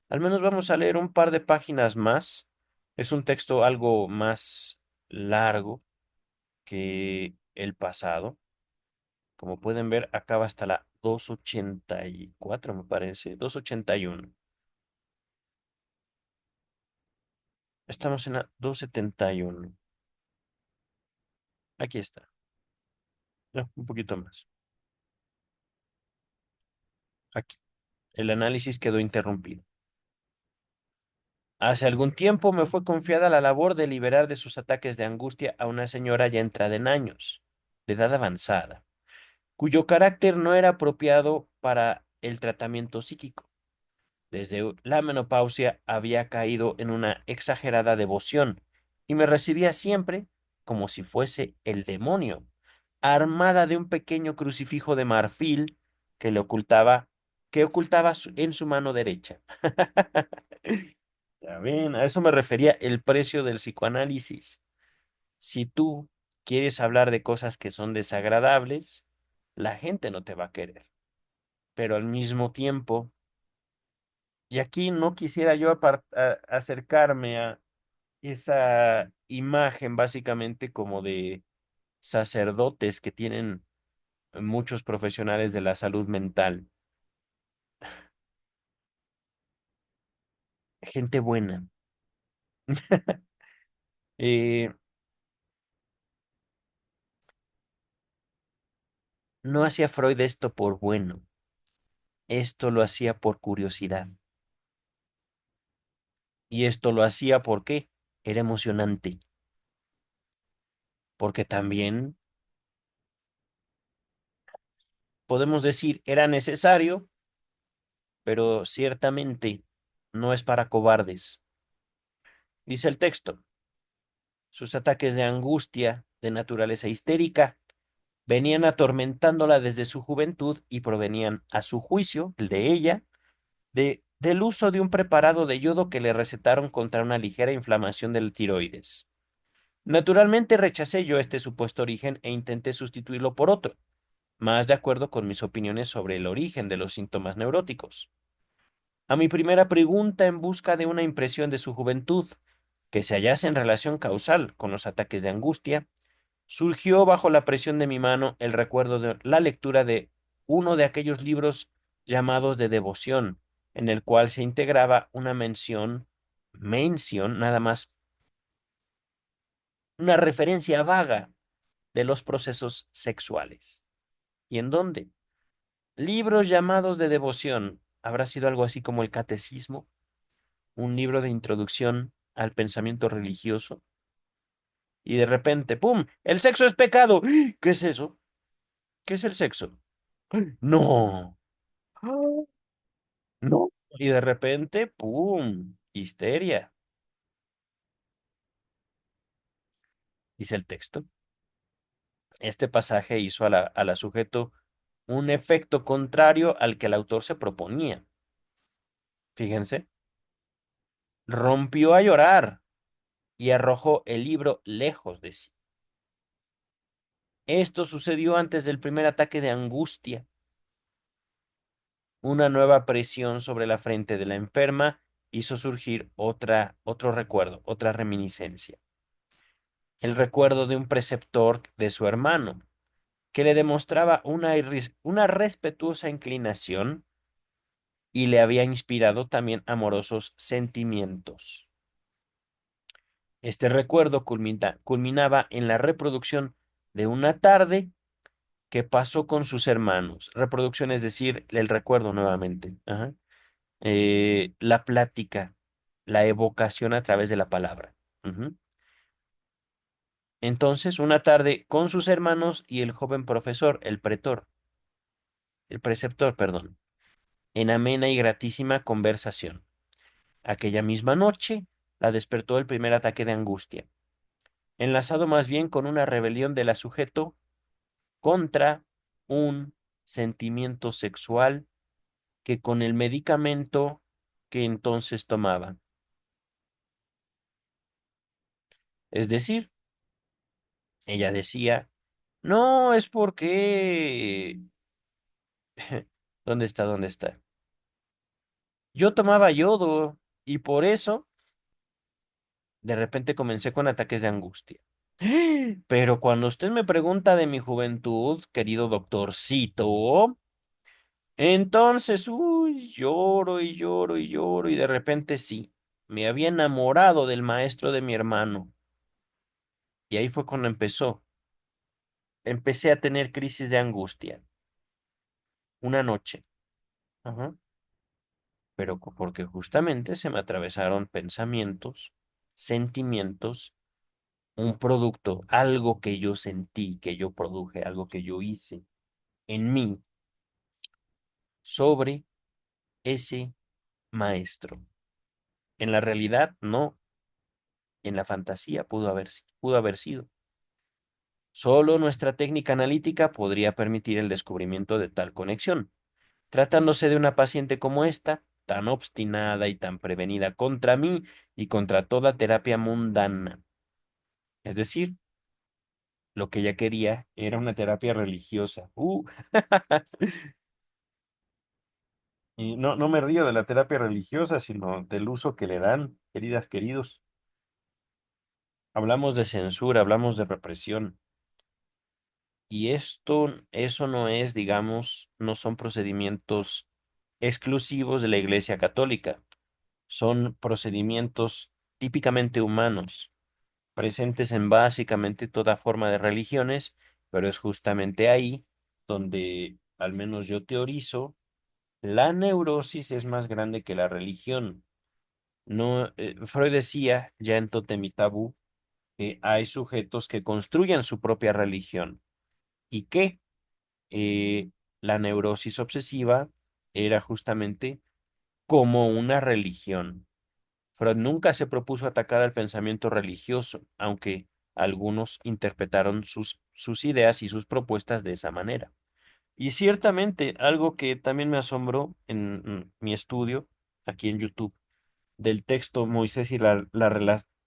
Al menos vamos a leer un par de páginas más. Es un texto algo más largo que el pasado. Como pueden ver, acaba hasta la 284, me parece, 281. Estamos en la 271. Aquí está. No, un poquito más. Aquí. El análisis quedó interrumpido. Hace algún tiempo me fue confiada la labor de liberar de sus ataques de angustia a una señora ya entrada en años, de edad avanzada, cuyo carácter no era apropiado para el tratamiento psíquico. Desde la menopausia había caído en una exagerada devoción y me recibía siempre como si fuese el demonio, armada de un pequeño crucifijo de marfil que le ocultaba, que ocultaba en su mano derecha. Ya ven, a eso me refería el precio del psicoanálisis. Si tú quieres hablar de cosas que son desagradables, la gente no te va a querer. Pero al mismo tiempo, y aquí no quisiera yo acercarme a esa imagen básicamente como de sacerdotes que tienen muchos profesionales de la salud mental. Gente buena. Eh, no hacía Freud esto por bueno, esto lo hacía por curiosidad. Y esto lo hacía porque era emocionante, porque también podemos decir era necesario, pero ciertamente no es para cobardes. Dice el texto, sus ataques de angustia de naturaleza histérica venían atormentándola desde su juventud y provenían, a su juicio, el de ella, del uso de un preparado de yodo que le recetaron contra una ligera inflamación del tiroides. Naturalmente rechacé yo este supuesto origen e intenté sustituirlo por otro, más de acuerdo con mis opiniones sobre el origen de los síntomas neuróticos. A mi primera pregunta en busca de una impresión de su juventud, que se hallase en relación causal con los ataques de angustia, surgió bajo la presión de mi mano el recuerdo de la lectura de uno de aquellos libros llamados de devoción, en el cual se integraba una mención nada más, una referencia vaga de los procesos sexuales. ¿Y en dónde? Libros llamados de devoción. ¿Habrá sido algo así como el Catecismo? ¿Un libro de introducción al pensamiento religioso? Y de repente, ¡pum! ¡El sexo es pecado! ¿Qué es eso? ¿Qué es el sexo? No, no. Y de repente, ¡pum! Histeria, dice el texto. Este pasaje hizo a la sujeto un efecto contrario al que el autor se proponía. Fíjense, rompió a llorar y arrojó el libro lejos de sí. Esto sucedió antes del primer ataque de angustia. Una nueva presión sobre la frente de la enferma hizo surgir otro recuerdo, otra reminiscencia. El recuerdo de un preceptor de su hermano, que le demostraba una respetuosa inclinación y le había inspirado también amorosos sentimientos. Este recuerdo culminaba en la reproducción de una tarde que pasó con sus hermanos. Reproducción es decir, el recuerdo nuevamente. Ajá. La plática, la evocación a través de la palabra. Ujú. Entonces, una tarde con sus hermanos y el joven profesor, el preceptor, perdón, en amena y gratísima conversación. Aquella misma noche la despertó el primer ataque de angustia, enlazado más bien con una rebelión de la sujeto contra un sentimiento sexual que con el medicamento que entonces tomaba. Es decir, ella decía, no es porque... ¿Dónde está? ¿Dónde está? Yo tomaba yodo y por eso de repente comencé con ataques de angustia. Pero cuando usted me pregunta de mi juventud, querido doctorcito, entonces, uy, lloro y lloro y lloro y de repente sí, me había enamorado del maestro de mi hermano. Y ahí fue cuando empezó. Empecé a tener crisis de angustia. Una noche. Ajá. Pero porque justamente se me atravesaron pensamientos, sentimientos, un producto, algo que yo sentí, que yo produje, algo que yo hice en mí sobre ese maestro. En la realidad, no. En la fantasía pudo haber sido. Solo nuestra técnica analítica podría permitir el descubrimiento de tal conexión. Tratándose de una paciente como esta, tan obstinada y tan prevenida contra mí y contra toda terapia mundana. Es decir, lo que ella quería era una terapia religiosa. Y no, no me río de la terapia religiosa, sino del uso que le dan, queridas, queridos. Hablamos de censura, hablamos de represión. Y eso no es, digamos, no son procedimientos exclusivos de la Iglesia Católica. Son procedimientos típicamente humanos, presentes en básicamente toda forma de religiones, pero es justamente ahí donde, al menos yo teorizo, la neurosis es más grande que la religión. No, Freud decía ya en Tótem y Tabú que hay sujetos que construyen su propia religión y que eh, la neurosis obsesiva era justamente como una religión. Freud nunca se propuso atacar al pensamiento religioso, aunque algunos interpretaron sus ideas y sus propuestas de esa manera. Y ciertamente, algo que también me asombró en mi estudio, aquí en YouTube, del texto Moisés y la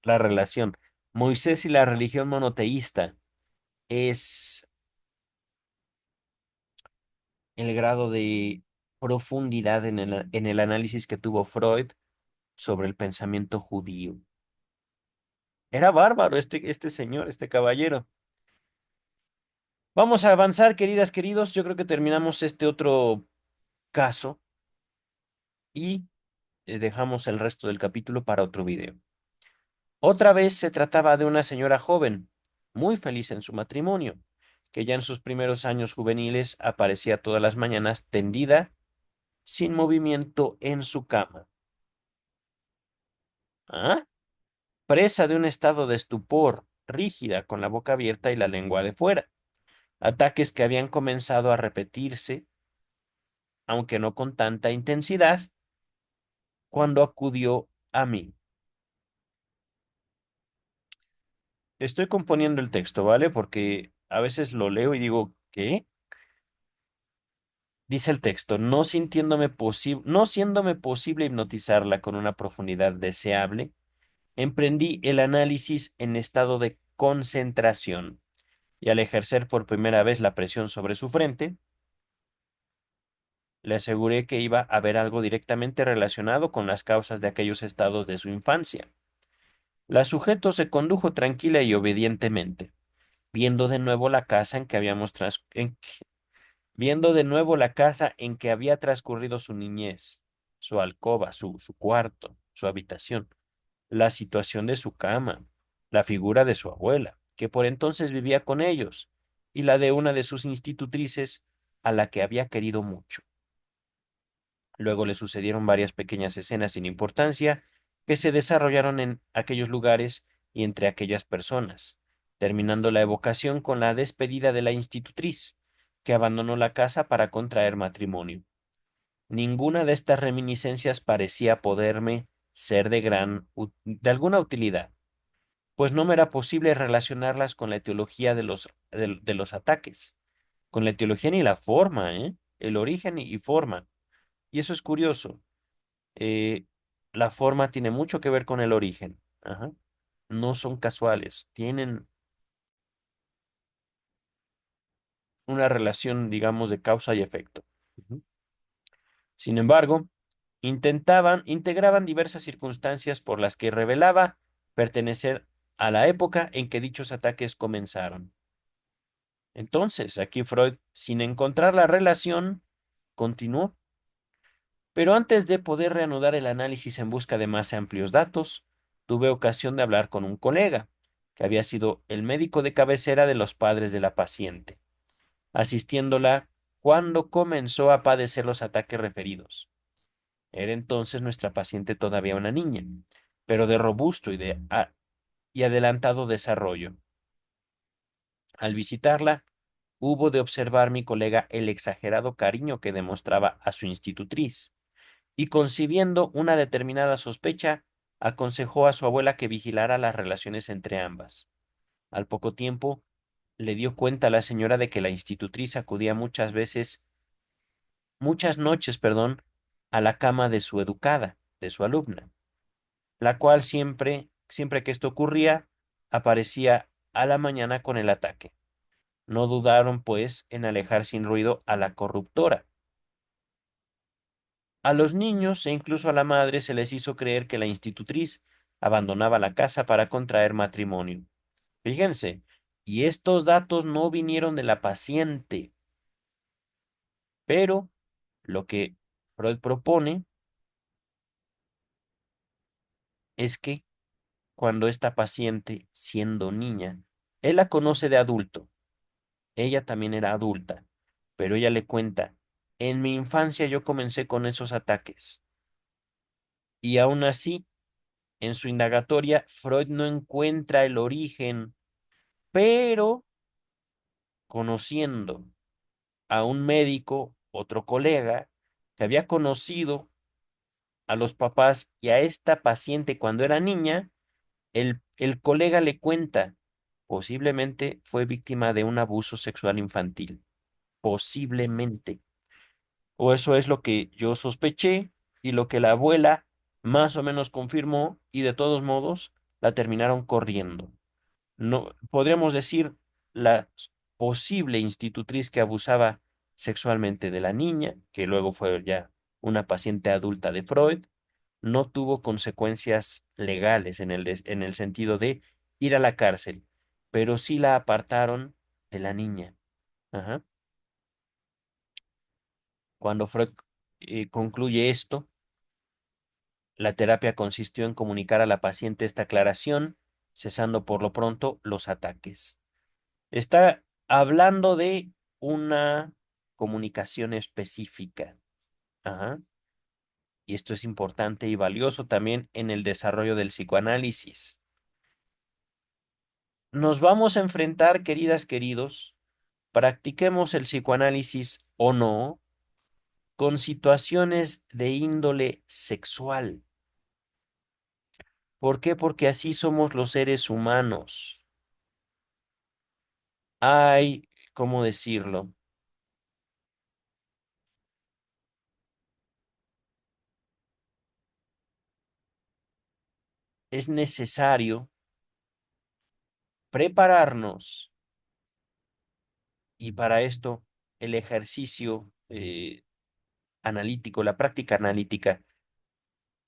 relación, Moisés y la religión monoteísta, es el grado de profundidad en el análisis que tuvo Freud sobre el pensamiento judío. Era bárbaro este señor, este caballero. Vamos a avanzar, queridas, queridos. Yo creo que terminamos este otro caso y dejamos el resto del capítulo para otro video. Otra vez se trataba de una señora joven, muy feliz en su matrimonio, que ya en sus primeros años juveniles aparecía todas las mañanas tendida, sin movimiento en su cama. ¿Ah? Presa de un estado de estupor. rígida, con la boca abierta y la lengua de fuera. Ataques que habían comenzado a repetirse, aunque no con tanta intensidad, cuando acudió a mí. Estoy componiendo el texto, ¿vale? Porque a veces lo leo y digo, ¿qué? Dice el texto, no siéndome posible hipnotizarla con una profundidad deseable, emprendí el análisis en estado de concentración y al ejercer por primera vez la presión sobre su frente, le aseguré que iba a haber algo directamente relacionado con las causas de aquellos estados de su infancia. La sujeto se condujo tranquila y obedientemente, viendo de nuevo la casa en que viendo de nuevo la casa en que había transcurrido su niñez, su alcoba, su cuarto, su habitación, la situación de su cama, la figura de su abuela, que por entonces vivía con ellos, y la de una de sus institutrices, a la que había querido mucho. Luego le sucedieron varias pequeñas escenas sin importancia que se desarrollaron en aquellos lugares y entre aquellas personas, terminando la evocación con la despedida de la institutriz, que abandonó la casa para contraer matrimonio. Ninguna de estas reminiscencias parecía poderme ser de alguna utilidad, pues no me era posible relacionarlas con la etiología de los ataques, con la etiología ni la forma, ¿eh? El origen y forma. Y eso es curioso. eh, la forma tiene mucho que ver con el origen. Ajá. No son casuales, tienen una relación, digamos, de causa y efecto. Ujú. Sin embargo, integraban diversas circunstancias por las que revelaba pertenecer a la época en que dichos ataques comenzaron. Entonces, aquí Freud, sin encontrar la relación, continuó. Pero antes de poder reanudar el análisis en busca de más amplios datos, tuve ocasión de hablar con un colega, que había sido el médico de cabecera de los padres de la paciente, asistiéndola cuando comenzó a padecer los ataques referidos. Era entonces nuestra paciente todavía una niña, pero de robusto y adelantado desarrollo. Al visitarla, hubo de observar mi colega el exagerado cariño que demostraba a su institutriz y concibiendo una determinada sospecha, aconsejó a su abuela que vigilara las relaciones entre ambas. Al poco tiempo, le dio cuenta a la señora de que la institutriz acudía muchas noches, perdón, a la cama de su educada, de su alumna, la cual siempre que esto ocurría, aparecía a la mañana con el ataque. No dudaron, pues, en alejar sin ruido a la corruptora. A los niños e incluso a la madre se les hizo creer que la institutriz abandonaba la casa para contraer matrimonio. Fíjense, y estos datos no vinieron de la paciente, pero lo que Freud propone es que cuando esta paciente, siendo niña, él la conoce de adulto, ella también era adulta, pero ella le cuenta, en mi infancia yo comencé con esos ataques, y aún así, en su indagatoria, Freud no encuentra el origen, pero conociendo a un médico, otro colega, que había conocido a los papás y a esta paciente cuando era niña, el colega le cuenta, posiblemente fue víctima de un abuso sexual infantil, posiblemente. O eso es lo que yo sospeché y lo que la abuela más o menos confirmó y de todos modos la terminaron corriendo. No, podríamos decir la posible institutriz que abusaba sexualmente de la niña, que luego fue ya una paciente adulta de Freud, no tuvo consecuencias legales en el sentido de ir a la cárcel, pero sí la apartaron de la niña. Ajá. Cuando Freud concluye esto, la terapia consistió en comunicar a la paciente esta aclaración, cesando por lo pronto los ataques. Está hablando de una comunicación específica. Ajá. Y esto es importante y valioso también en el desarrollo del psicoanálisis. Nos vamos a enfrentar, queridas, queridos, practiquemos el psicoanálisis o no, con situaciones de índole sexual. ¿Por qué? Porque así somos los seres humanos. Hay, ¿cómo decirlo? Es necesario prepararnos y para esto el ejercicio analítico, la práctica analítica,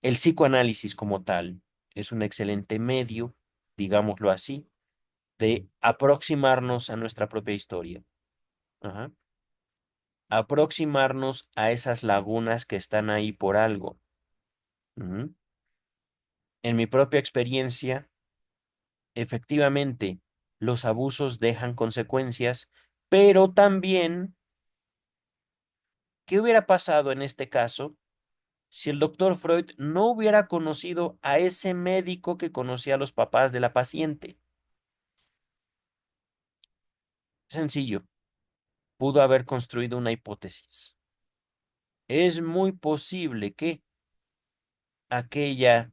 el psicoanálisis como tal, es un excelente medio, digámoslo así, de aproximarnos a nuestra propia historia. Ajá. Aproximarnos a esas lagunas que están ahí por algo. Ujú. En mi propia experiencia, efectivamente, los abusos dejan consecuencias, pero también, ¿qué hubiera pasado en este caso si el doctor Freud no hubiera conocido a ese médico que conocía a los papás de la paciente? Sencillo, pudo haber construido una hipótesis. Es muy posible que aquella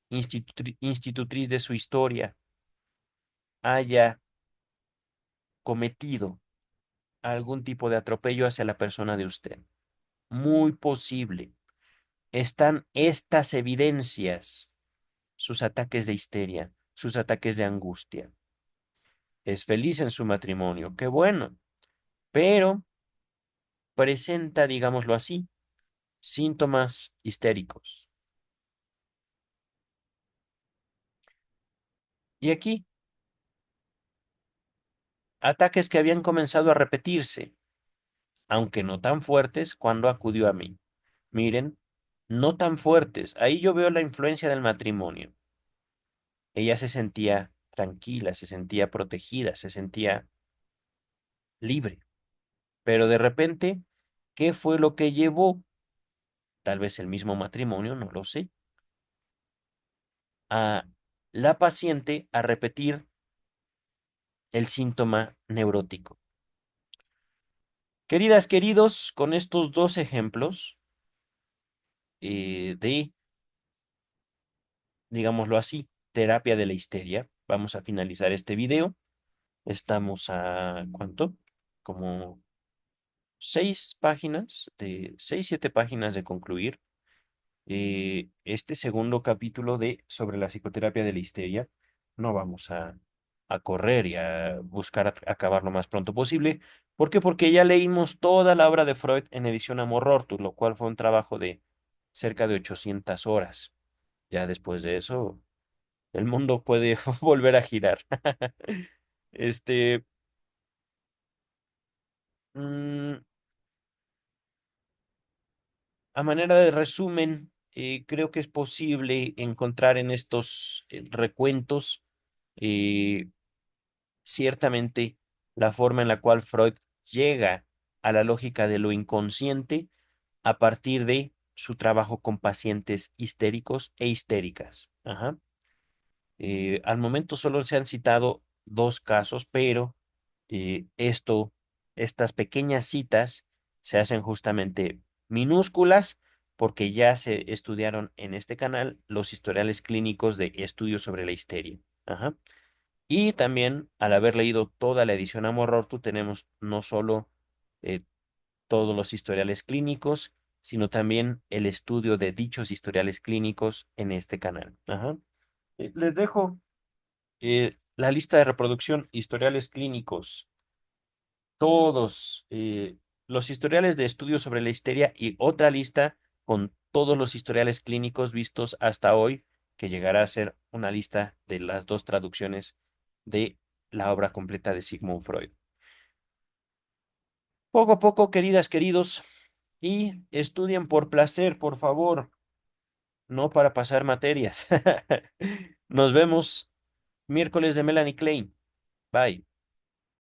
institutriz de su historia haya cometido algún tipo de atropello hacia la persona de usted. Muy posible. Están estas evidencias, sus ataques de histeria, sus ataques de angustia. Es feliz en su matrimonio, qué bueno, pero presenta, digámoslo así, síntomas histéricos. Y aquí, ataques que habían comenzado a repetirse, aunque no tan fuertes, cuando acudió a mí. Miren, no tan fuertes. Ahí yo veo la influencia del matrimonio. Ella se sentía tranquila, se sentía protegida, se sentía libre. Pero de repente, ¿qué fue lo que llevó? Tal vez el mismo matrimonio, no lo sé, a la paciente a repetir el síntoma neurótico. Queridas, queridos, con estos dos ejemplos de, digámoslo así, terapia de la histeria, vamos a finalizar este video. Estamos a, ¿cuánto? Como 6 páginas, de 6, 7 páginas de concluir este segundo capítulo de sobre la psicoterapia de la histeria. No vamos a correr y a buscar acabar lo más pronto posible. ¿Por qué? Porque ya leímos toda la obra de Freud en edición Amor Rortus, lo cual fue un trabajo de cerca de 800 horas. Ya después de eso, el mundo puede volver a girar. Este, mm, a manera de resumen, creo que es posible encontrar en estos recuentos eh, ciertamente la forma en la cual Freud llega a la lógica de lo inconsciente a partir de su trabajo con pacientes histéricos e histéricas. Ajá. Al momento solo se han citado dos casos, pero esto, estas pequeñas citas se hacen justamente minúsculas porque ya se estudiaron en este canal los historiales clínicos de estudios sobre la histeria. Ajá. Y también, al haber leído toda la edición Amor Rortu, tenemos no solo eh, todos los historiales clínicos, sino también el estudio de dichos historiales clínicos en este canal. Ajá. Les dejo la lista de reproducción, historiales clínicos, todos los historiales de estudios sobre la histeria y otra lista con todos los historiales clínicos vistos hasta hoy, que llegará a ser una lista de las dos traducciones de la obra completa de Sigmund Freud. Poco a poco, queridas, queridos, y estudien por placer, por favor, no para pasar materias. Nos vemos miércoles de Melanie Klein. Bye.